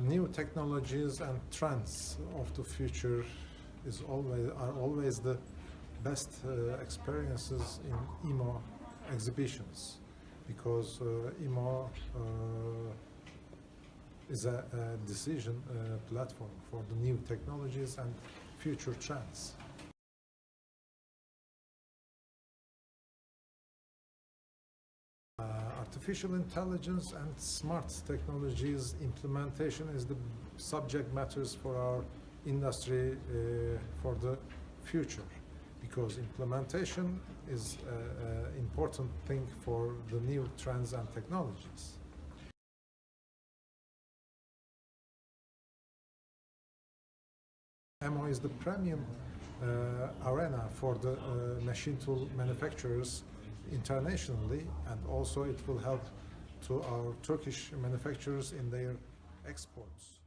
new technologies and trends of the future are always the best experiences in EMO exhibitions, because EMO is a decision platform for the new technologies and future trends. Artificial intelligence and smart technologies implementation is the subject matters for our industry for the future, because implementation is an important thing for the new trends and technologies. EMO is the premium arena for the machine tool manufacturers internationally, and also it will help to our Turkish manufacturers in their exports.